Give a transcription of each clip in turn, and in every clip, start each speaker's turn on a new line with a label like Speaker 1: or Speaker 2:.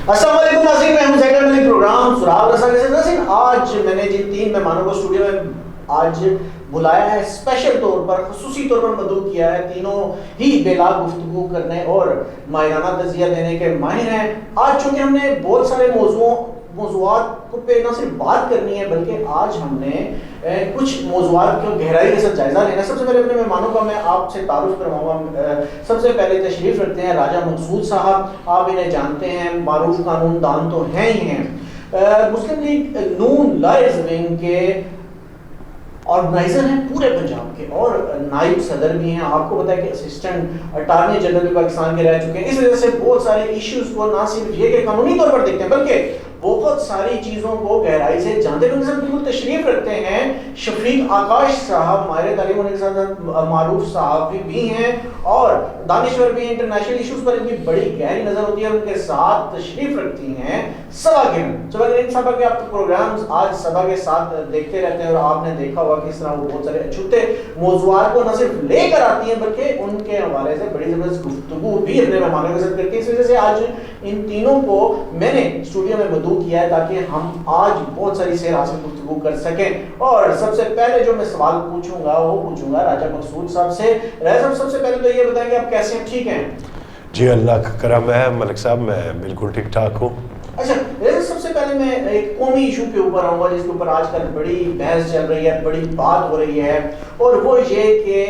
Speaker 1: السلام علیکم ناظرین، میں ہوں زیکر ملک، پروگرام سراغ رسا کے ساتھ۔ آج میں نے جن 3 مہمانوں کو اسٹوڈیو میں آج بلایا ہے، اسپیشل طور پر خصوصی طور پر مدعو کیا ہے، تینوں ہی بے لاگ گفتگو کرنے اور ماہرانہ تجزیہ دینے کے ماہر ہیں۔ آج چونکہ ہم نے بہت سارے موضوعات پہ نہ صرف بات کرنی ہے بلکہ آج ہم نے کچھ موضوعات کو گہرائی کے ساتھ جائزہ لینا ہے۔ سب سے پہلے اپنے مہمانوں کا میں آپ سے تعارف کرواؤں گا۔ سب سے پہلے تشریف رکھتے ہیں راجہ مقصود صاحب، آپ انہیں جانتے ہیں، معروف قانون دان تو ہیں ہی ہیں، مسلم لیگ نون لائرز ونگ کے آرگنائزر ہیں پورے پنجاب کے، اور نائب صدر بھی ہیں۔ آپ کو پتا ہے کہ اسسٹنٹ اٹارنی جنرل پاکستان کے رہ چکے ہیں۔ اس وجہ سے بہت سارے ایشوز کو نہ صرف یہ کہ قانونی طور پر دیکھتے ہیں بلکہ بہت ساری چیزوں کو گہرائی سے جانتے ہیں۔ بالکل تشریف رکھتے ہیں شفیق آکاش صاحب، ماہر تعلیم ہونے کے ساتھ معروف صحافی بھی ہیں اور دانشور بھی ہیں۔ انٹرنیشنل ایشوز پر ان کی بڑی گہری نظر ہوتی ہے، اور ان کے ساتھ تشریف رکھتی ہیں صبا گرین صاحبہ کے۔ آپ پروگرامز آج صبا کے ساتھ دیکھتے رہتے ہیں اور آپ نے دیکھا ہوا کہ اس طرح وہ بہت سارے اچھوتے موضوعات کو نہ صرف لے کر آتی ہیں بلکہ ان کے حوالے سے بڑی زبردست گفتگو بھی اپنے مہمانوں کے ساتھ کرتی ہیں۔ اس وجہ سے آج ان تینوں کو میں نے اسٹوڈیو میں مدعو کیا ہے تاکہ ہم آج بہت ساری سیر حاصل گفتگو کر سکیں۔ اور سب سے پہلے جو میں سوال پوچھوں گا وہ پوچھوں گا راجہ مقصود صاحب سے۔ راجہ صاحب، سب سے پہلے تو یہ بتائیں کہ آپ کیسے ہیں؟ ٹھیک ہیں؟
Speaker 2: جی اللہ کا کرم ہے ملک صاحب، میں بالکل ٹھیک ٹھاک ہوں۔
Speaker 1: اچھا سب سے پہلے میں ایک قومی ایشو کے اوپر آؤں گا جس کے اوپر آج کل بڑی بحث چل رہی ہے، بڑی بات ہو رہی ہے، اور وہ یہ کہ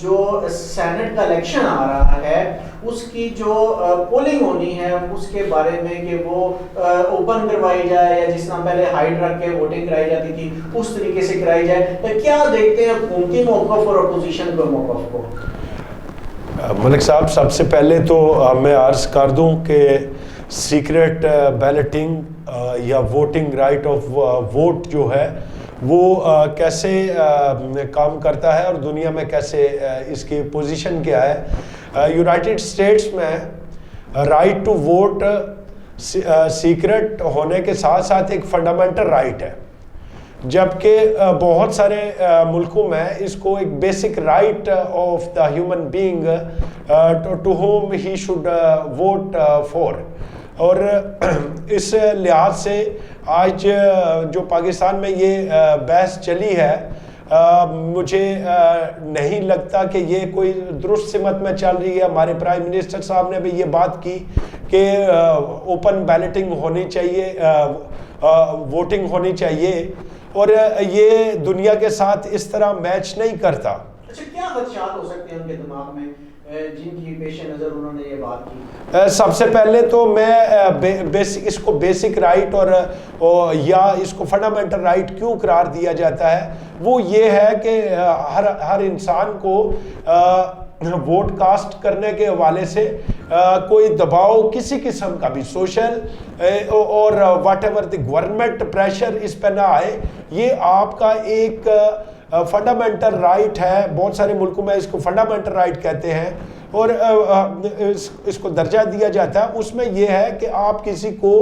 Speaker 1: جو سینٹ کا الیکشن آ رہا ہے اس کی جو پولنگ ہونی ہے اس کے بارے میں کہ وہ اوپن کروائی جائے یا جس طرح پہلے ہائڈ رکھ کے ووٹنگ کرائی جاتی تھی اس طریقے سے کرائی جائے۔ کیا دیکھتے ہیں حکومتی موقف اور اپوزیشن کے موقف کو؟
Speaker 2: ملک صاحب، سب سے پہلے تو میں عرض کر دوں کہ سیکرٹ بیلٹنگ یا ووٹنگ رائٹ آف ووٹ جو ہے وہ کیسے کام کرتا ہے اور دنیا میں کیسے اس کی پوزیشن کیا ہے۔ یونائٹڈ اسٹیٹس میں رائٹ ٹو ووٹ سیکرٹ ہونے کے ساتھ ساتھ ایک فنڈامنٹل رائٹ ہے، جبکہ بہت سارے ملکوں میں اس کو ایک basic right of the human being to whom he should vote for. اور اس لحاظ سے آج جو پاکستان میں یہ بحث چلی ہے، مجھے نہیں لگتا کہ یہ کوئی درست سمت میں چل رہی ہے۔ ہمارے پرائم منسٹر صاحب نے بھی یہ بات کی کہ اوپن بیلٹنگ ہونی چاہیے، ووٹنگ ہونی چاہیے، اور یہ دنیا کے ساتھ اس طرح میچ نہیں کرتا۔
Speaker 1: اچھا، کیا خدشات ہو سکتے ہیں ان کے دماغ میں جن کی پیش نظر انہوں نے یہ بات کی؟
Speaker 2: سب سے پہلے تو میں اس کو بیسک رائٹ اور یا اس کو فنڈامنٹل رائٹ کیوں قرار دیا جاتا ہے، وہ یہ ہے کہ ہر انسان کو ووٹ کاسٹ کرنے کے حوالے سے کوئی دباؤ کسی قسم کا بھی سوشل اور whatever the government pressure اس پہ نہ آئے۔ یہ آپ کا ایک فنڈامنٹل رائٹ ہے۔ بہت سارے ملکوں میں اس کو فنڈامنٹل رائٹ کہتے ہیں، اور اس کو درجہ دیا جاتا ہے۔ اس میں یہ ہے کہ آپ کسی کو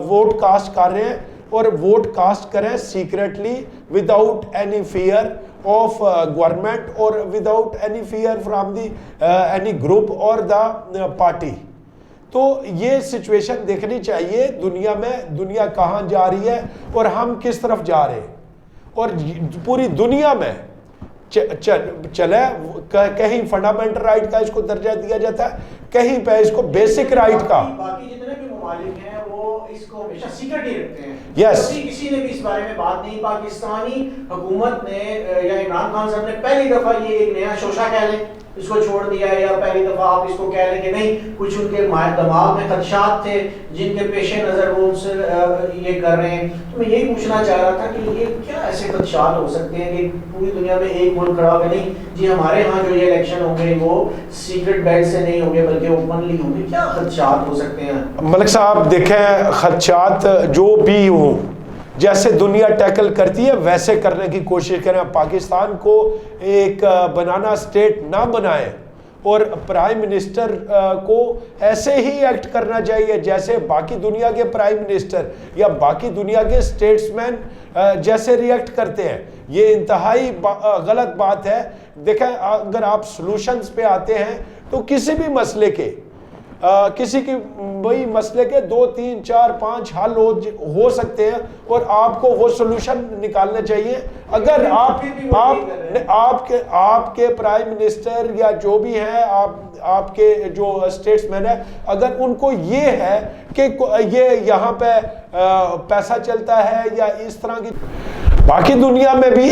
Speaker 2: ووٹ کاسٹ کر رہے ہیں اور ووٹ کاسٹ کریں secretly without any fear of government اور without any fear from the any group اور دا پارٹی۔ تو یہ سچویشن دیکھنی چاہیے دنیا میں، دنیا کہاں جا رہی ہے اور ہم کس طرف جا رہے ہیں، اور پوری دنیا میں چلے کہیں فنڈامنٹل رائٹ کا اس کو درجہ دیا جاتا ہے، کہیں پہ اس کو بیسک رائٹ کا۔
Speaker 1: باقی جتنے بھی ممالک ہیں وہ اس کو ہمیشہ سیکرٹ ہی رکھتے ہیں۔
Speaker 2: یس،
Speaker 1: کسی نے بھی اس بارے میں بات نہیں۔ پاکستانی حکومت نے یا عمران خان صاحب نے پہلی دفعہ یہ ایک نیا شوشہ کہہ لیں اس کو چھوڑ دیا، یا پہلی دفعہ آپ اس کو کہہ لیں کہ نہیں، کچھ ان کے دماغ میں خدشات تھے جن کے پیش نظر وہ ان سے یہ کر رہے ہیں۔ تو میں یہی پوچھنا چاہ رہا تھا کہ یہ کیا ایسے خدشات ہو سکتے ہیں کہ پوری دنیا میں ایک ملک کھڑا ہو کہ نہیں جی ہمارے ہاں جو یہ الیکشن ہوں گے وہ سیکرٹ بیلٹ سے نہیں ہوں گے بلکہ اوپنلی ہوں گے؟ کیا خدشات ہو سکتے ہیں؟
Speaker 2: ملک صاحب دیکھیں، خدشات جو بھی ہوں، جیسے دنیا ٹیکل کرتی ہے ویسے کرنے کی کوشش کریں۔ پاکستان کو ایک بنانا اسٹیٹ نہ بنائیں، اور پرائم منسٹر کو ایسے ہی ایکٹ کرنا چاہیے جیسے باقی دنیا کے پرائم منسٹر یا باقی دنیا کے اسٹیٹس مین جیسے ریئیکٹ کرتے ہیں۔ یہ انتہائی غلط بات ہے۔ دیکھیں، اگر آپ سلوشنز پہ آتے ہیں تو کسی بھی مسئلے کے کسی کی وہی مسئلے کے 2 3 4 5 حل ہو سکتے ہیں اور آپ کو وہ سولوشن نکالنے چاہیے. اگر آپ کے پرائم منسٹر یا جو بھی ہیں آپ کے جو اسٹیٹس مین ہیں, اگر ان کو یہ ہے کہ یہ یہاں پہ پیسہ چلتا ہے یا اس طرح کی, باقی دنیا میں بھی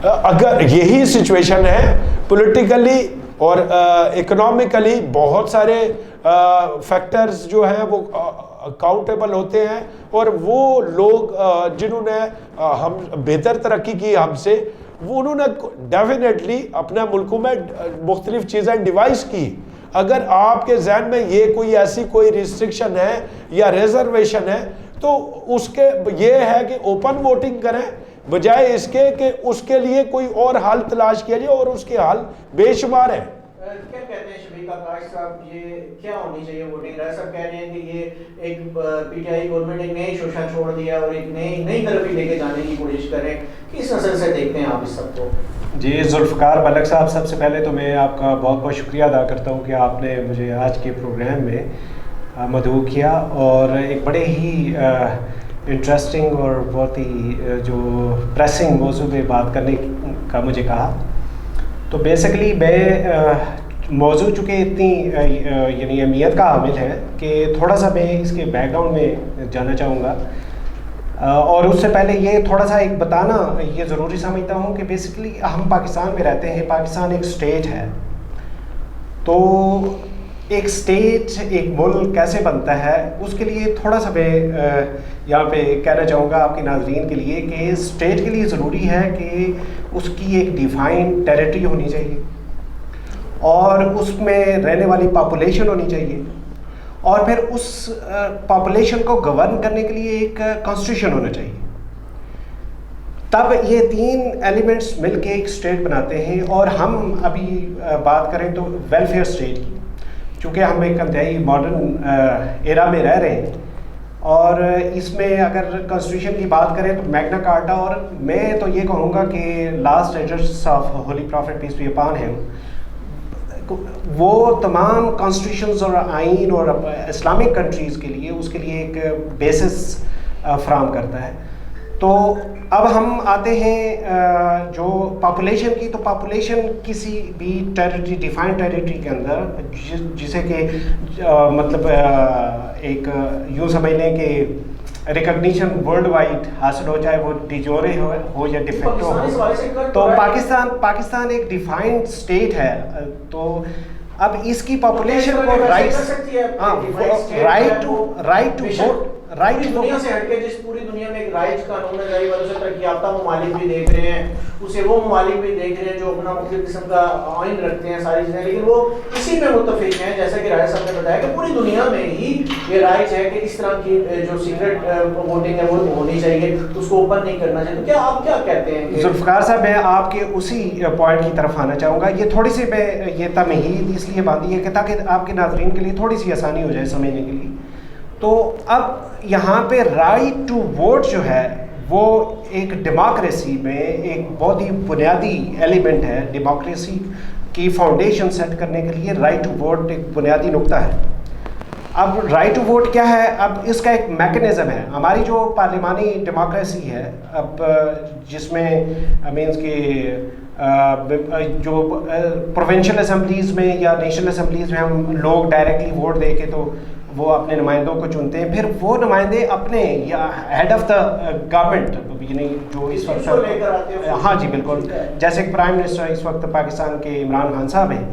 Speaker 2: اگر یہی سچویشن ہے پولیٹیکلی اور اکنامکلی, بہت سارے فیکٹرز جو ہیں وہ اکاؤنٹیبل ہوتے ہیں, اور وہ لوگ جنہوں نے ہم بہتر ترقی کی ہم سے, وہ انہوں نے ڈیفینیٹلی اپنے ملکوں میں مختلف چیزیں ڈیوائز کی. اگر آپ کے ذہن میں یہ کوئی ایسی کوئی ریسٹرکشن ہے یا ریزرویشن ہے تو اس کے یہ ہے کہ اوپن ووٹنگ کریں, بجائے اس کے کہ اس کے لیے کوئی اور حل تلاش کیا جائے, اور اس کے حل بے شمار ہیں.
Speaker 1: کیا کہتے ہیں شفیق آکاش صاحب, یہ کیا ہونی چاہیے ووٹنگ؟ رائے صاحب کہہ رہے ہیں کہ یہ ایک پی ٹی آئی گورنمنٹ ایک نئی شوشہ چھوڑ دیا اور ایک نئی طرف ہی لے کے جانے کی کوشش کریں, کس نظر سے دیکھتے ہیں آپ اس سب کو؟
Speaker 3: جی ذوالفقار ملک صاحب, سب سے پہلے تو میں آپ کا بہت بہت شکریہ ادا کرتا ہوں کہ آپ نے مجھے آج کے پروگرام میں مدعو کیا اور ایک بڑے ہی انٹرسٹنگ اور بہت ہی جو پریسنگ موضوع پہ بات کرنے کا مجھے کہا. تو بیسیکلی میں موضوع چونکہ اتنی یعنی اہمیت کا حامل ہے کہ تھوڑا سا میں اس کے بیک گراؤنڈ میں جانا چاہوں گا, اور اس سے پہلے یہ تھوڑا سا ایک بتانا یہ ضروری سمجھتا ہوں کہ بیسیکلی ہم پاکستان میں رہتے ہیں, پاکستان ایک اسٹیٹ ہے. تو ایک اسٹیٹ ایک ملک کیسے بنتا ہے اس کے لیے تھوڑا سا میں یہاں پہ کہنا چاہوں گا آپ کے ناظرین کے لیے کہ اسٹیٹ کے لیے ضروری ہے کہ اس کی ایک ڈیفائنڈ ٹیریٹری ہونی چاہیے, اور اس میں رہنے والی پاپولیشن ہونی چاہیے, اور پھر اس پاپولیشن کو گورن کرنے کے لیے ایک کانسٹیٹیوشن ہونا چاہیے. تب یہ 3 ایلیمنٹس مل کے ایک اسٹیٹ بناتے ہیں. اور ہم ابھی بات کریں تو ویلفیئر اسٹیٹ کی, چونکہ ہم ایک انتہائی ماڈرن ایرا میں رہ رہے ہیں, اور اس میں اگر کانسٹیٹیوشن کی بات کریں تو میگنا کارٹا, اور میں تو یہ کہوں گا کہ last address of holy prophet peace be upon him, وہ تمام کانسٹیٹیوشنز اور آئین اور اسلامک کنٹریز کے لیے اس کے لیے ایک بیسس فراہم کرتا ہے. تو اب ہم آتے ہیں جو پاپولیشن کی, تو پاپولیشن کسی بھی ٹیریٹری ڈیفائنڈ ٹیریٹری کے اندر جسے کہ مطلب ایک یوں سمجھ لیں کہ ریکگنیشن ورلڈ وائڈ حاصل ہو, چاہے وہ ڈیجورے ہو یا ڈیفیکٹو ہو. تو پاکستان ایک ڈیفائنڈ اسٹیٹ ہے. تو اب اس کی پاپولیشن کو رائٹ ٹو ووٹ
Speaker 1: دنیا سے ہٹ کے جس پوری دنیا میں ایک رائج قانون ہے جاری والوں سے ترقی یافتہ ممالک بھی دیکھ رہے ہیں, اسے وہ ممالک بھی دیکھ رہے ہیں جو اپنا مختلف قسم کا آئین رکھتے ہیں ساری چیزیں, لیکن وہ اسی میں متفق ہیں جیسا کہ راجہ صاحب نے بتایا کہ پوری دنیا میں ہی یہ رائج ہے کہ اس طرح کی جو سیکرٹ ووٹنگ ہے وہ ہونی چاہیے, اس کو اوپن نہیں کرنا چاہیے. تو کیا آپ کیا کہتے ہیں؟
Speaker 3: ذوالفقار صاحب, میں آپ کے اسی پوائنٹ کی طرف آنا چاہوں گا. یہ تھوڑی سی میں یہ تمہید اس لیے باندھی ہے کہ تاکہ آپ کے ناظرین کے لیے تھوڑی سی آسانی ہو جائے سمجھنے کے لیے. تو اب یہاں پہ رائٹ ٹو ووٹ جو ہے وہ ایک ڈیموکریسی میں ایک بہت ہی بنیادی ایلیمنٹ ہے. ڈیموکریسی کی فاؤنڈیشن سیٹ کرنے کے لیے رائٹ ٹو ووٹ ایک بنیادی نقطہ ہے. اب رائٹ ٹو ووٹ کیا ہے؟ اب اس کا ایک میکنزم ہے. ہماری جو پارلیمانی ڈیموکریسی ہے اب جس میں مینس کہ جو پروونشل اسمبلیز میں یا نیشنل اسمبلیز میں ہم لوگ ڈائریکٹلی ووٹ دے کے تو وہ اپنے نمائندوں کو چنتے ہیں, پھر وہ نمائندے اپنے یا ہیڈ آف دا گورنمنٹ یعنی جو اس وقت, ہاں جی بالکل, جیسے کہ پرائم منسٹر اس وقت پاکستان کے عمران خان صاحب ہیں,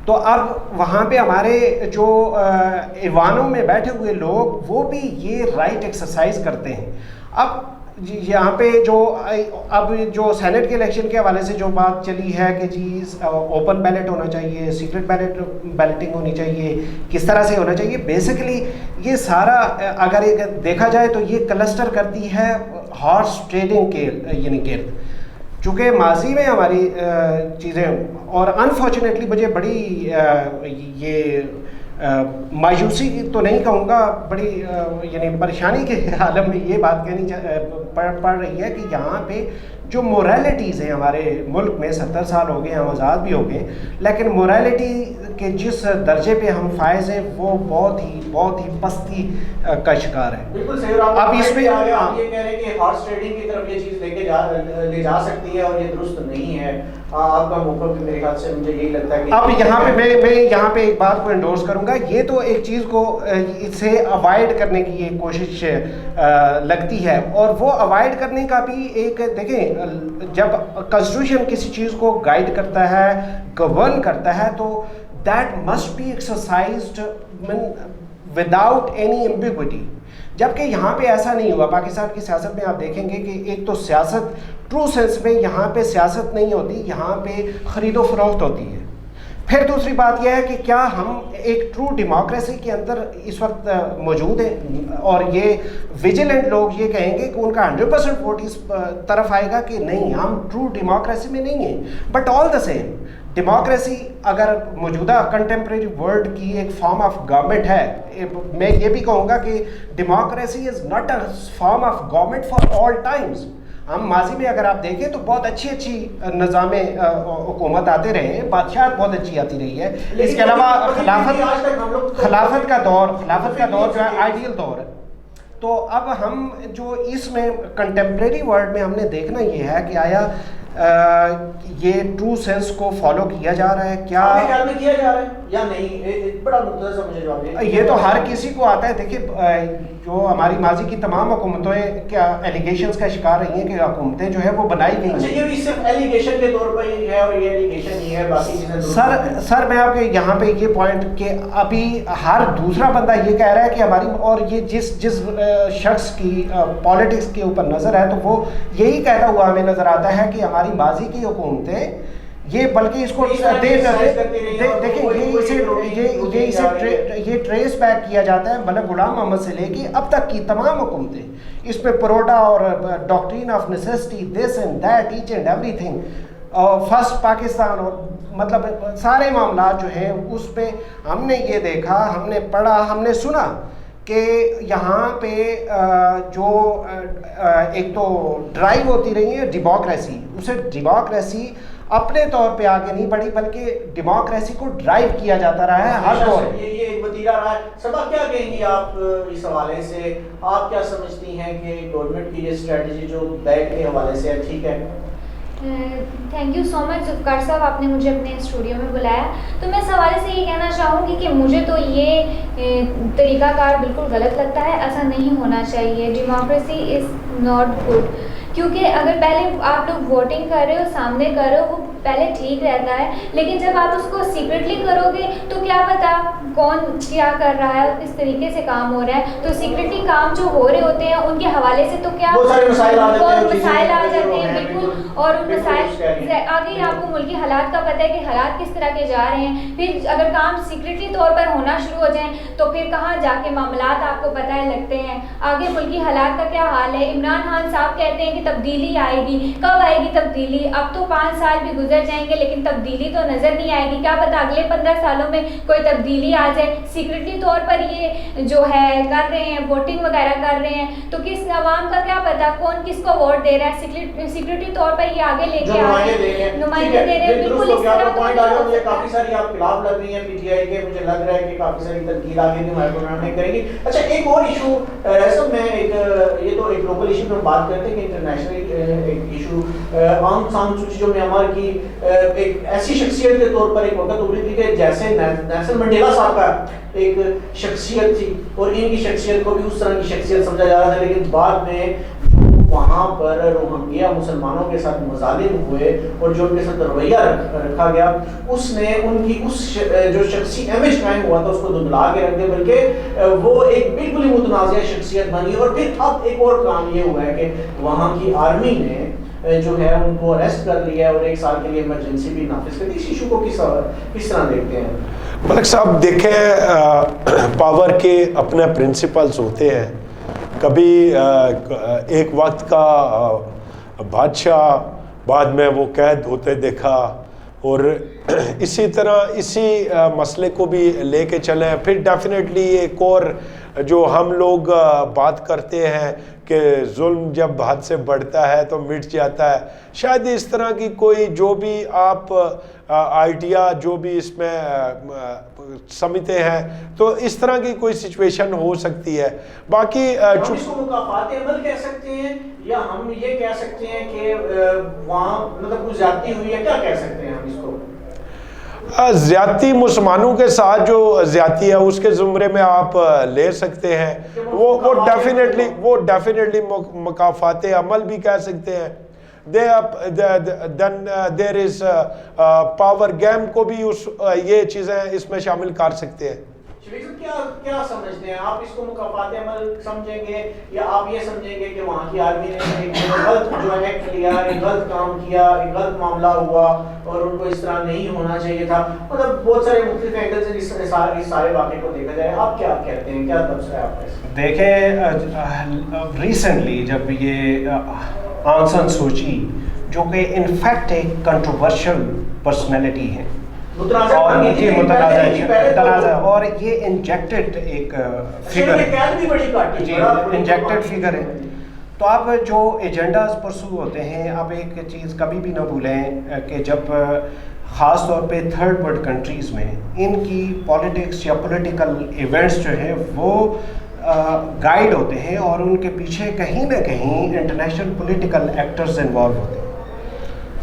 Speaker 3: تو اب وہاں پہ ہمارے جو ایوانوں میں بیٹھے ہوئے لوگ وہ بھی یہ رائٹ ایکسرسائز کرتے ہیں. اب یہاں پہ جو سینٹ کے الیکشن کے حوالے سے جو بات چلی ہے کہ جی اوپن بیلٹ ہونا چاہیے, سیکرٹ بیلٹنگ ہونی چاہیے, کس طرح سے ہونا چاہیے, بیسیکلی یہ سارا اگر دیکھا جائے تو یہ کلسٹر کرتی ہے ہارس ٹریڈنگ کے یعنی گرد. چونکہ ماضی میں ہماری چیزیں, اور انفارچونیٹلی مجھے بڑی یہ مایوسی تو نہیں کہوں گا, بڑی یعنی پریشانی کے عالم میں یہ بات کہنی پڑ رہی ہے کہ یہاں پہ جو موریلٹیز ہیں ہمارے ملک میں 70 سال ہو گئے, ہم آزاد بھی ہو گئے, لیکن موریلٹی کہ جس درجے پہ ہم فائز ہیں وہ بہت ہی پستی کا شکار ہے.
Speaker 1: بالکل صحیح. اب اس میں آپ یہ کہہ رہے ہیں کہ ہارس ٹریڈنگ کی طرف یہ چیز لے جا سکتی ہے اور یہ درست نہیں ہے. آپ کا موقف بھی میرے خیال سے مجھے یہی لگتا ہے کہ
Speaker 3: اب یہاں پہ میں یہاں پہ ایک بات کو انڈورس کروں گا. یہ تو ایک چیز کو اس سے اوائڈ کرنے کی ایک کوشش لگتی ہے, اور وہ اوائڈ کرنے کا بھی ایک دیکھیں, جب کنسٹیٹیوشن کسی چیز کو گائیڈ کرتا ہے, گورن کرتا ہے, تو that must be exercised without any ambiguity. جبکہ یہاں پہ ایسا نہیں ہوا. پاکستان کی سیاست میں آپ دیکھیں گے کہ ایک تو سیاست ٹرو سینس میں یہاں پہ سیاست نہیں ہوتی, یہاں پہ خرید و فروخت ہوتی ہے. پھر دوسری بات یہ ہے کہ کیا ہم ایک ٹرو ڈیموکریسی کے اندر اس وقت موجود ہیں, اور یہ ویجیلنٹ لوگ یہ کہیں گے کہ ان کا 100% ووٹ اس طرف آئے گا کہ نہیں, ہم ٹرو ڈیموکریسی میں نہیں ہیں. But all the same democracy اگر موجودہ کنٹمپریری ورلڈ کی ایک فارم آف گورنمنٹ ہے, میں یہ بھی کہوں گا کہ democracy is not a form of government for all Times. ہم ماضی میں اگر آپ دیکھیں تو بہت اچھی نظام حکومت آتے رہے ہیں, بادشاہت بہت اچھی آتی رہی ہے. اس کے علاوہ خلافت کا دور جو ہے آئیڈیل دور ہے. تو اب ہم جو اس میں کنٹمپریری ورلڈ میں ہم نے دیکھنا یہ ہے کہ آیا یہ ٹرو سینس کو فالو کیا جا رہا ہے, کیا
Speaker 1: خیال میں کیا جا رہا ہے یا نہیں؟ بڑا مختصر سا مجھے جواب دیں.
Speaker 3: یہ تو ہر کسی کو آتا ہے. دیکھیے جو ہماری ماضی کی تمام حکومتیں کیا ایلیگیشنز کا شکار رہی ہیں کہ حکومتیں جو ہے وہ بنائی گئی ہیں.
Speaker 1: یہ بھی صرف ایلیگیشن کے طور پر ہی ہے اور یہ ایلیگیشن ہی ہے, باقی چیزیں
Speaker 3: سر میں آپ کے یہاں پہ یہ پوائنٹ کہ ابھی ہر دوسرا بندہ یہ کہہ رہا ہے کہ ہماری, اور یہ جس شخص کی پالیٹکس کے اوپر نظر ہے تو وہ یہی کہتا ہوا ہمیں نظر آتا ہے کہ ہماری ماضی کی حکومتیں یہ بلکہ اس کو دیکھیں یہ ٹریس بیک کیا جاتا ہے ملک غلام محمد سے لے کے اب تک کی تمام حکومتیں. اس پہ پروڈا اور doctrine of necessity, this and that, each and everything, first Pakistan, اور مطلب سارے معاملات جو ہیں اس پہ ہم نے یہ دیکھا, ہم نے پڑھا, ہم نے سنا کہ یہاں پہ جو ایک تو ڈرائیو ہوتی رہی ہے ڈیموکریسی, اسے ڈیموکریسی اپنے طور پہ آگے نہیں بڑھی بلکہ ڈیموکریسی کو ڈرائیو کیا جاتا رہا ہے ہر دور.
Speaker 1: یہ ایک وتیرہ رہا ہے. صبا کیا کہیں گی آپ اس حوالے سے؟ آپ کیا سمجھتی ہیں کہ گورنمنٹ کی یہ اسٹریٹجی جو بیک کے حوالے سے ہے ٹھیک ہے؟
Speaker 4: تھینک یو سو مچ ذوالفقار صاحب, آپ نے مجھے اپنے اسٹوڈیو میں بلایا. تو میں اس حوالے سے یہ کہنا چاہوں گی کہ مجھے تو یہ طریقہ کار بالکل غلط لگتا ہے, ایسا نہیں ہونا چاہیے. ڈیموکریسی از ناٹ گڈ, کیونکہ اگر پہلے آپ لوگ ووٹنگ کر رہے ہو, سامنے کر رہے ہو, وہ پہلے ٹھیک رہتا ہے, لیکن جب آپ اس کو سیکرٹلی کرو گے تو کیا پتا کون کیا کر رہا ہے, کس طریقے سے کام ہو رہا ہے. تو سیکرٹلی کام جو ہو رہے ہوتے ہیں ان کے حوالے سے تو کیا
Speaker 1: بہت سارے مسائل
Speaker 4: آ جاتے ہیں بالکل, اور ان مسائل آگے آپ کو ملکی حالات کا پتہ ہے کہ حالات کس طرح کے جا رہے ہیں. پھر اگر کام سیکرٹلی طور پر ہونا شروع ہو جائیں تو پھر کہاں جا کے معاملات آپ کو پتہ ہے لگتے ہیں. آگے ملکی حالات کا کیا حال ہے؟ عمران خان صاحب کہتے ہیں کہ تبدیلی آئے گی. کب آئے گی تبدیلی؟ اب تو 5 سال بھی گزر جائیں گے لیکن تبدیلی تو نظر نہیں آئے گی. کیا پتہ اگلے 15 سالوں میں کوئی تبدیلی آ جائے. سیکرٹلی طور پر یہ جو ہے کر رہے ہیں, ووٹنگ وغیرہ کر رہے ہیں, تو کس عوام کا کیا پتہ کون کس کو ووٹ دے رہا ہے. سیکرٹری طور پر یہ آگے لے کے نمائندے دے رہے ہیں. بالکل اس طرح
Speaker 1: مجھے کافی ساری آپ خلاف لگ رہی ہیں پی ٹی آئی کے, مجھے لگ رہا ہے کہ کافی ساری تنقید آگے بھی ہمارے پروگرام میں کریں گی. اچھا ایک اور ایشو رسم میں, یہ تو ایک لوکل ایشو پہ ہم بات کرتے ہیں کہ انٹرنیشنل ایک ایشو, آنگ سان سوچی جو میانمار کی ایک ایسی شخصیت کے طور پر ایک وقت ابھری تھی کہ جیسے نیلسن منڈیلا صاحب کا ایک شخصیت تھی اور ان کی شخصیت کو بھی اس طرح کی شخصیت سمجھا جا رہا تھا, لیکن بعد میں وہاں پر روہنگیا مسلمانوں کے ساتھ مظالم ہوئے اور جو ان کے ساتھ رویہ رکھا گیا, اس نے ان کی اس جو شخصی امیج قائم ہوا تھا اس کو دھندلا کے رکھ دیا, بلکہ وہ ایک بالکل ہی متنازع شخصیت بنی. اور پھر اب ایک اور کام یہ ہوا ہے کہ وہاں کی آرمی نے جو ہے ان کو اریسٹ کر لیا اور 1 سال کے لیے ایمرجنسی بھی نافذ کر دی. اس ایشو کو کس طرح دیکھتے ہیں؟
Speaker 2: ملک صاحب دیکھیں, پاور کے اپنے پرنسپلز ہوتے ہیں. کبھی ایک وقت کا بادشاہ بعد میں وہ قید ہوتے دیکھا, اور اسی طرح اسی مسئلے کو بھی لے کے چلیں. پھر ڈیفینیٹلی ایک اور جو ہم لوگ بات کرتے ہیں کہ ظلم جب حد سے بڑھتا ہے تو مٹ جاتا ہے، شاید اس طرح کی کوئی جو بھی آپ آئیڈیا جو بھی اس میں سمجھتے ہیں تو اس طرح کی کوئی سچویشن ہو سکتی ہے. باقی
Speaker 1: ہم اس کو مکافات عمل کہہ سکتے ہیں یا ہم یہ کہہ سکتے ہیں کہ وہاں مطلب کچھ زیادتی ہوئی ہے، کیا کہہ سکتے ہیں ہم اس کو؟
Speaker 2: زیادتی مسلمانوں کے ساتھ جو زیادتی ہے اس کے زمرے میں آپ لے سکتے ہیں، وہ ڈیفینیٹلی مکافات عمل بھی کہہ سکتے ہیں. then there is power game کو بھی یہ چیزیں اس میں شامل کر سکتے ہیں.
Speaker 1: کیا سمجھتے ہیں آپ اس کو مکافات عمل سمجھیں گے یا آپ یہ سمجھیں گے کہ وہاں کی آرمی نے ایک غلط جو ایکٹ لیا، ایک غلط کام کیا، ایک غلط معاملہ ہوا اور ان کو اس طرح نہیں ہونا چاہیے تھا؟ مطلب بہت سارے مختلف اینگل سے اس سارے واقعے کو دیکھا جائے. آپ کیا کہتے ہیں، کیا تبصرہ ہے آپ کا؟
Speaker 3: دیکھیں ریسنٹلی جب یہ آنگ سان سو چی جو کہ انفیکٹ ایک کنٹروورشل پرسنالٹی ہے اور یہ متنازع اور یہ انجیکٹڈ ایک فگر ہے، جی انجیکٹڈ فگر ہے. تو اب جو ایجنڈاز پرسو ہوتے ہیں، اب ایک چیز کبھی بھی نہ بھولیں کہ جب خاص طور پہ تھرڈ ورلڈ کنٹریز میں ان کی پولیٹکس یا پولیٹیکل ایونٹس جو ہیں وہ گائیڈ ہوتے ہیں اور ان کے پیچھے کہیں نہ کہیں انٹرنیشنل پولیٹیکل ایکٹرز انوالو ہوتے ہیں.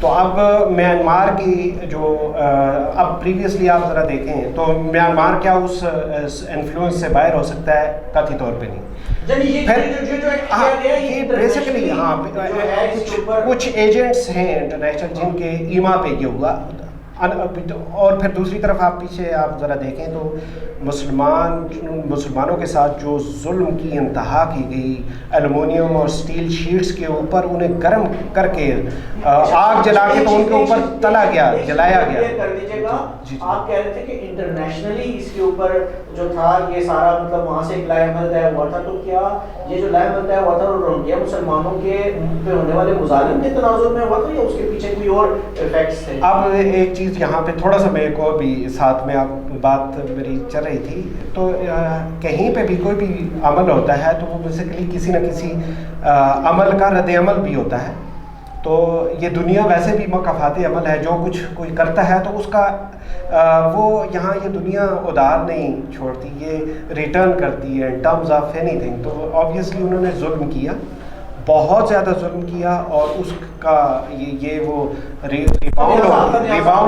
Speaker 3: تو اب میانمار کی جو اب پریویسلی آپ ذرا دیکھیں تو میانمار کیا اس انفلوئنس سے باہر ہو سکتا ہے؟ قطعی طور پہ نہیں. پھر بیسیکلی کچھ ایجنٹس ہیں انٹرنیشنل جن کے ایما پہ یہ ہوا. اور پھر دوسری طرف آپ پیچھے آپ ذرا دیکھیں تو مسلمانوں کے ساتھ جو ظلم کی انتہا کی گئی، ایلومینیم اور سٹیل شیٹس کے اوپر انہیں گرم کر کے آگ جلا کے تو ان کے اوپر تلا گیا، جلایا گیا.
Speaker 1: کر دیجیے گا. آپ کہہ رہے تھے کہ انٹرنیشنلی اس کے اوپر جو تھا یہ سارا مطلب وہاں سے ایک لائے عمل طے ہوا تھا. تو کیا یہ جو لائے عمل طے ہوا تھا وہ روہنگیا مسلمانوں کے پہ ہونے والے مظالم کے تناظر میں ہوا تھا یا اس کے پیچھے کوئی اور ایفیکٹس تھے؟
Speaker 3: اب ایک چیز یہاں پہ تھوڑا سا میں ایک اور بھی ساتھ میں آپ بات میری چل رہی تھی، تو کہیں پہ بھی کوئی بھی عمل ہوتا ہے تو وہ بیسیکلی کسی نہ کسی عمل کا رد عمل بھی ہوتا ہے. تو یہ دنیا ویسے بھی مکافات عمل ہے، جو کچھ کوئی کرتا ہے تو اس کا وہ یہاں یہ دنیا ادار نہیں چھوڑتی، یہ ریٹرن کرتی ہے in terms of any thing. تو آبویسلی انہوں نے ظلم کیا، بہت زیادہ ظلم کیا اور اس کا یہ وہ ریباؤنڈ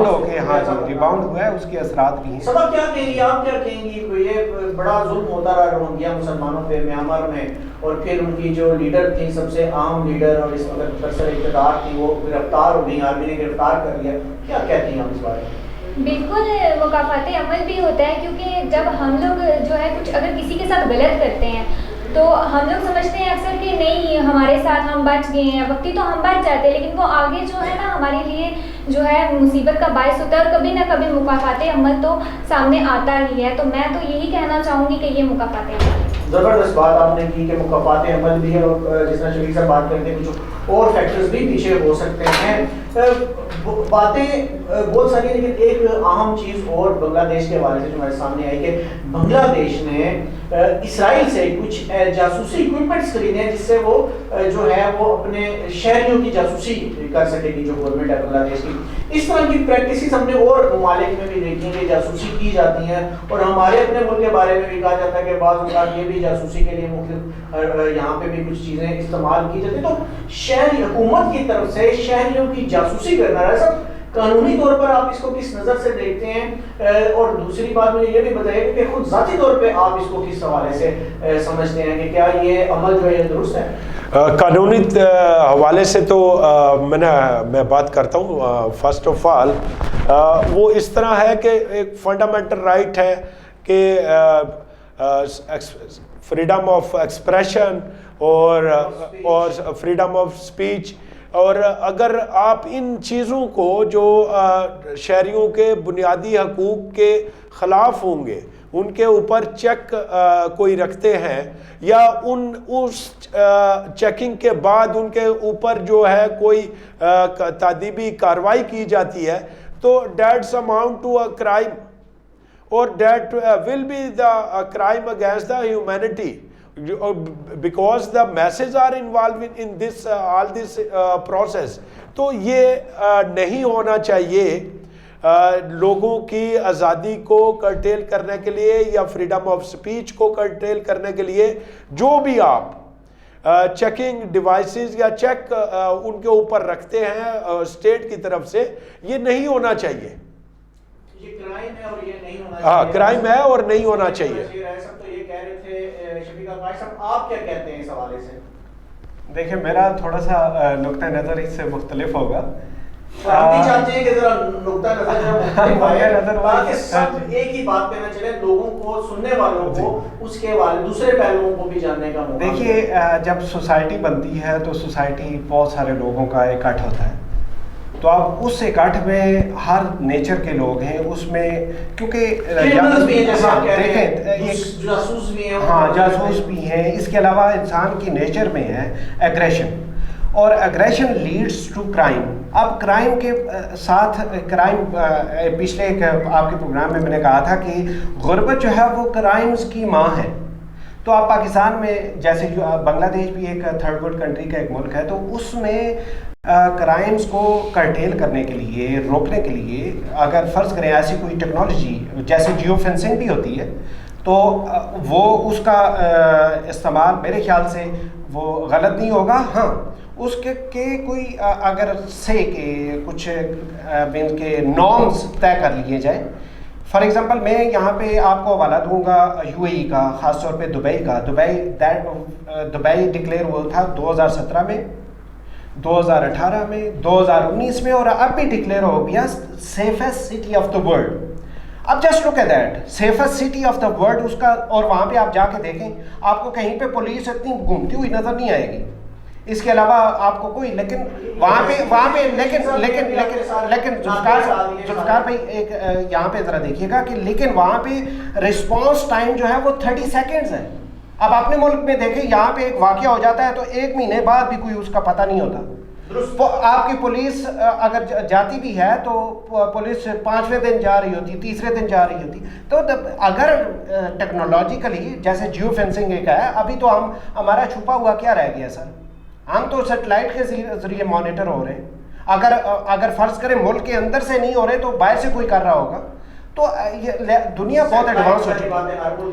Speaker 3: ہو کے ریباؤنڈ ہوا ہے، اس کے اثرات بھی ہیں.
Speaker 1: سبب کیا کہیں گی آپ، کیا کہیں گی؟ یہ بڑا ظلم ہوتا رہا روہنگیا مسلمانوں پہ میانمار میں، اور پھر ان کی جو لیڈر تھی، سب سے اہم لیڈر اور اس وقت برسر اقتدار تھی، وہ گرفتار ہو گئی، آرمی نے گرفتار کر لیا. کیا کہتی ہیں آپ اس بارے میں؟
Speaker 4: بالکل مکافات عمل بھی ہوتا ہے، کیونکہ جب ہم لوگ جو ہے کچھ اگر کسی کے ساتھ غلط کرتے ہیں تو ہم لوگ سمجھتے ہیں اکثر کہ نہیں ہمارے ساتھ ہم بچ گئے ہیں، وقتی تو ہم بچ جاتے ہیں، لیکن وہ آگے جو ہے نا ہمارے لیے جو ہے مصیبت کا باعث ہوتا ہے اور کبھی نہ کبھی مکافات عمل تو سامنے آتا ہی ہے. تو میں تو یہی کہنا چاہوں گی کہ یہ مکافات عمل ہے.
Speaker 1: زبردست بات آپ نے کی کہ مکافات عمل بھی ہے، اور جس طرح شفیق صاحب بات کرتے ہیں کچھ اور فیکٹرز بھی پیچھے ہو سکتے ہیں. باتیں بہت ساری، لیکن ایک اہم چیز اور بنگلہ دیش کے حوالے سے جو ہمارے سامنے آئی کہ بنگلہ دیش نے اسرائیل سے کچھ جاسوسی اکوپمنٹس خریدے ہیں جس سے وہ جو ہے وہ اپنے شہریوں کی جاسوسی کر سکے گی جو گورنمنٹ ہے بنگلہ دیش کی. اس طرح کی پریکٹسز ہم نے اور ممالک میں بھی دیکھی ہیں کہ جاسوسی کی جاتی ہیں، اور ہمارے اپنے ملک کے بارے میں بھی کہا جاتا ہے کہ بعض اوقات یہ بھی جاسوسی کے لیے مختلف یہاں پہ بھی کچھ چیزیں استعمال کی جاتی ہیں. تو شہری حکومت کی طرف سے شہریوں کی جاسوسی کرنا رہا سب قانونی طور پر آپ اس کو کس نظر سے دیکھتے ہیں؟ اور دوسری بات مجھے یہ بھی بتائیے کہ خود ذاتی طور پہ آپ اس کو کس حوالے سے سمجھتے ہیں کہ کیا یہ عمل جو ہے درست ہے؟
Speaker 2: قانونی حوالے سے تو میں بات کرتا ہوں. فرسٹ آف آل وہ اس طرح ہے کہ ایک فنڈامنٹل رائٹ ہے کہ فریڈم آف ایکسپریشن اور فریڈم آف اسپیچ. اور اگر آپ ان چیزوں کو جو شہریوں کے بنیادی حقوق کے خلاف ہوں گے ان کے اوپر چیک کوئی رکھتے ہیں یا اس چیکنگ کے بعد ان کے اوپر جو ہے کوئی تادیبی کارروائی کی جاتی ہے تو that's amount to a crime. or that will be the crime against the humanity, because the masses are involved in this all this process. تو یہ نہیں ہونا چاہیے لوگوں کی آزادی کو کرٹیل کرنے کے لیے یا فریڈم آف سپیچ کو کرٹیل کرنے کے لیے جو بھی آپ چیکنگ ڈیوائسز یا چیک ان کے اوپر رکھتے ہیں اسٹیٹ کی طرف سے، یہ نہیں ہونا چاہیے.
Speaker 1: یہ کرائم ہے اور یہ نہیں ہونا چاہیے.
Speaker 2: ہاں کرائم ہے اور نہیں ہونا چاہیے.
Speaker 1: تو یہ کہہ رہے تھے شفیق القائص صاحب، آپ کیا کہتے ہیں اس حوالے سے؟
Speaker 3: دیکھیں میرا تھوڑا سا نقطہ نظر اس سے مختلف ہوگا.
Speaker 1: ہم بھی چاہتے ہیں کہ ذرا نقطہ نظر مختلف آئے تاکہ سب ایک ہی بات پہ نہ چلے، لوگوں کو، سننے والوں کو اس کے دوسرے پہلوؤں کو بھی جاننے کا موقع.
Speaker 3: دیکھیے جب سوسائٹی بنتی ہے تو سوسائٹی بہت سارے لوگوں کا اکٹھ ہوتا ہے، تو اب اس اکٹھ میں ہر نیچر کے لوگ ہیں اس میں، کیونکہ
Speaker 1: جاسوس بھی ہیں،
Speaker 3: ہاں جاسوس بھی ہیں. اس کے علاوہ انسان کی نیچر میں ہے ایگریشن، اور ایگریشن لیڈس ٹو کرائم. اب کرائم کے ساتھ کرائم، پچھلے ایک آپ کے پروگرام میں نے کہا تھا کہ غربت جو ہے وہ کرائمز کی ماں ہے. تو آپ پاکستان میں جیسے جو بنگلہ دیش بھی ایک تھرڈ ورلڈ کنٹری کا ایک ملک ہے، تو اس میں کرائمز کو کرٹیل کرنے کے لیے، روکنے کے لیے اگر فرض کریں ایسی کوئی ٹیکنالوجی جیسے جیو فینسنگ بھی ہوتی ہے، تو وہ اس کا استعمال میرے خیال سے وہ غلط نہیں ہوگا. ہاں اس کے کوئی اگر سے کہ کچھ مین کے نارمز طے کر لیے جائیں. فار ایگزامپل میں یہاں پہ آپ کو حوالہ دوں گا یو اے ای کا، خاص طور پہ دبئی کا. دبئی ڈکلیئر ہوا تھا 2017 میں، 2018 میں، 2019 میں، اور اب بھی ڈکلیئر ہو گیا safest city of the world. اب just look at that, safest city of the world اس کا، اور وہاں پہ آپ جا کے دیکھیں آپ کو کہیں پہ پولیس اتنی گھومتی ہوئی نظر نہیں آئے گی. اس کے علاوہ آپ کو کوئی، لیکن وہاں پہ لیکن ذوالفقار بھائی ایک یہاں پہ ذرا دیکھیے گا کہ لیکن وہاں پہ رسپانس ٹائم جو ہے وہ 30 سیکنڈز ہے. اب اپنے ملک میں دیکھیں یہاں پہ ایک واقعہ ہو جاتا ہے تو 1 مہینے بعد بھی کوئی اس کا پتہ نہیں ہوتا. آپ کی پولیس اگر جاتی بھی ہے تو پولیس 5ویں دن جا رہی ہوتی، تیسرے دن جا رہی ہوتی. تو اگر ٹیکنالوجیکلی جیسے جیو فینسنگ ایک ہے، ابھی تو ہمارا چھپا ہوا کیا رہ گیا سر؟ ہم تو سیٹلائٹ کے ذریعے مانیٹر ہو رہے ہیں. اگر فرض کریں ملک کے اندر سے نہیں ہو رہے تو باہر سے کوئی کر رہا ہوگا. تو دنیا بہت ایڈوانس ہو چکی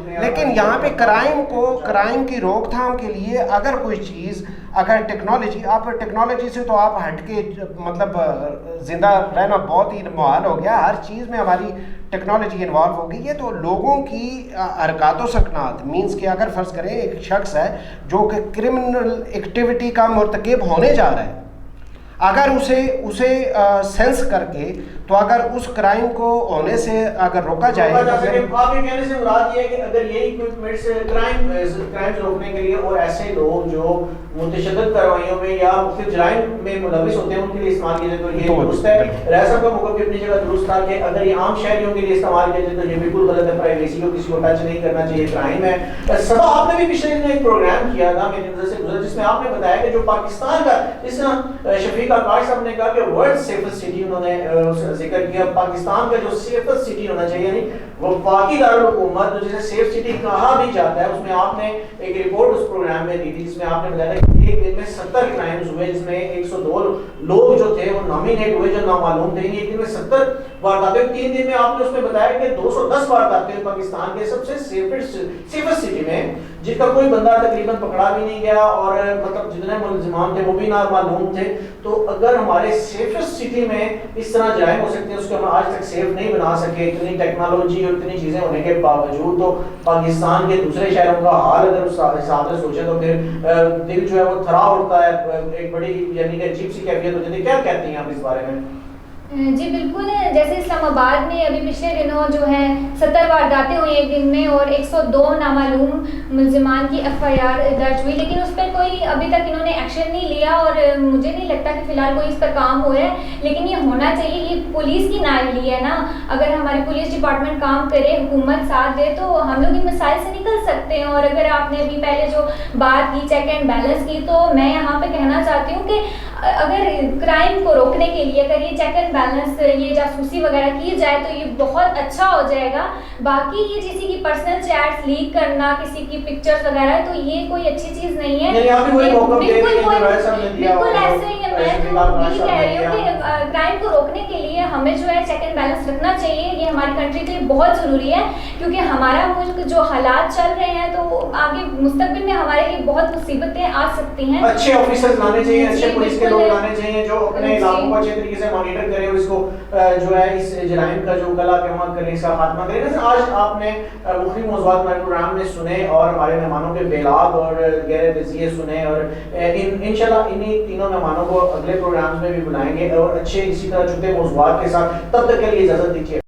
Speaker 3: ہے. لیکن یہاں پہ کرائم کی روک تھام کے لیے اگر کوئی چیز، اگر ٹیکنالوجی، آپ ٹیکنالوجی سے تو آپ ہٹ کے مطلب زندہ رہنا بہت ہی محال ہو گیا. ہر چیز میں ہماری ٹیکنالوجی انوالو ہو گئی ہے. تو لوگوں کی حرکات و سکنات مینس کہ اگر فرض کریں ایک شخص ہے جو کہ کرمنل ایکٹیویٹی کا مرتکب ہونے جا رہا ہے، اگر اسے سینس کر کے، تو اگر اس کرائم کو ہونے سے اگر روکا جائے.
Speaker 1: آپ کے کہنے سے مراد یہ ہے کہ اگر یہ اکوپمنٹس کرائم روکنے کے لیے اور ایسے لوگ جو متشدد کارروائیوں میں یا مختلف جرائم میں ملوث ہوتے ہیں ان کے لیے استعمال کیا جائے تو یہ درست ہے. ریاست کا موقع بھی اپنی جگہ درست تھا کہ اگر یہ عام شہریوں کے لیے استعمال کیا جائے تو یہ بالکل غلط ہے. پرائیویسی کو کسی کو ٹچ نہیں کرنا چاہیے، کرائم ہے. سبا آپ نے بھی پچھلے دن ایک پروگرام کیا تھا میری نظر سے گزرا، جس میں آپ نے بتایا کہ جو پاکستان کا، جس طرح شفیق القائص صاحب نے کہا کہ ورلڈ سیفسٹ سٹی انہوں نے ذکر کیا، پاکستان کا جو سیفسٹ سٹی ہونا چاہیے، یعنی وفاقی دارالحکومت جسے سیف سٹی کہا بھی جاتا ہے. اس میں آپ نے ایک رپورٹ اس پروگرام میں دی تھی جس میں آپ نے بتایا کہ ایک دن میں 70 کرائمز ہوئے، جس میں 102 لوگ جو تھے وہ نامینیٹ ہوئے جو نامعلوم تھے. ایک دن میں 70 وارداتیں. 3 دن میں آپ نے اس میں بتایا کہ 210 وارداتیں پاکستان کے سب سے سیفسٹ سٹی میں، جن کا کوئی بندہ تقریباً پکڑا بھی نہیں گیا اور مطلب جتنے ملزمان تھے وہ بھی نامعلوم تھے. تو اگر ہمارے سیفسٹ سٹی میں اس طرح جرائم ہو سکتے ہیں، اس کو ہم آج تک سیف نہیں بنا سکے اتنی ٹیکنالوجی اور اتنی چیزیں ہونے کے باوجود، تو پاکستان کے دوسرے شہروں کا حال اگر اس حساب سے سوچیں تو پھر دل جو ہے وہ تھرا اٹھتا ہے، ایک بڑی یعنی کہ عجیب سی کیفیت ہو جاتی ہے. کیا کہتی ہیں آپ اس بارے میں؟
Speaker 4: جی بالکل، جیسے اسلام آباد میں ابھی پچھلے دنوں جو ہے 70 وارداتیں ہوئی ایک دن میں اور 102 نامعلوم ملزمان کی FIR درج ہوئی، لیکن اس پہ کوئی ابھی تک انہوں نے ایکشن نہیں لیا اور مجھے نہیں لگتا کہ فی الحال کوئی اس پر کام ہو رہا ہے. لیکن یہ ہونا چاہیے، یہ پولیس کی نااہلی ہے نا. اگر ہماری پولیس ڈپارٹمنٹ کام کرے، حکومت ساتھ دے تو ہم لوگ ان مسائل سے نکل سکتے ہیں. اور اگر آپ نے ابھی پہلے جو بات کی, چیک اینڈ بیلنس کی, تو میں یہاں پہ کہنا چاہتی ہوں کہ اگر کرائم کو روکنے کے لیے اگر یہ چیک اینڈ بیلنس, یہ جاسوسی وغیرہ کی جائے تو یہ بہت اچھا ہو جائے گا. باقی یہ کسی کی پرسنل چیٹس لیک کرنا, کسی کی پکچرز وغیرہ, تو یہ کوئی اچھی چیز نہیں ہے. بالکل ایسے ہی ہے. میں تو یہی کہہ رہی ہوں کہ کرائم کو روکنے کے لیے ہمیں جو ہے چیک اینڈ بیلنس رکھنا چاہیے. یہ ہماری کنٹری کے لیے بہت ضروری ہے, کیونکہ ہمارا ملک جو حالات چل رہے ہیں تو آگے مستقبل میں ہمارے لیے بہت مصیبتیں آ سکتی ہیں.
Speaker 1: اچھے آفیسرز لانے چاہیے, اچھے پولیس کے لوگ لانے چاہیے جو اپنے علاقوں کو اچھے طریقے سے مانیٹر کرے اور اس کو جو ہے اس جرائم کا جو گلا قیمت کرنے, اس کا خاتمہ کرے. آج آپ نے مختلف موضوعات ہمارے پروگرام میں سنے اور ہمارے مہمانوں کے بیلاگ اور غیر نظریے سنے, اور انشاءاللہ انہی تینوں مہمانوں کو اگلے پروگرامز میں بھی بلائیں گے اور اچھے اسی طرح چھوٹے موضوعات کے ساتھ. تب تک کے لیے اجازت دیجیے.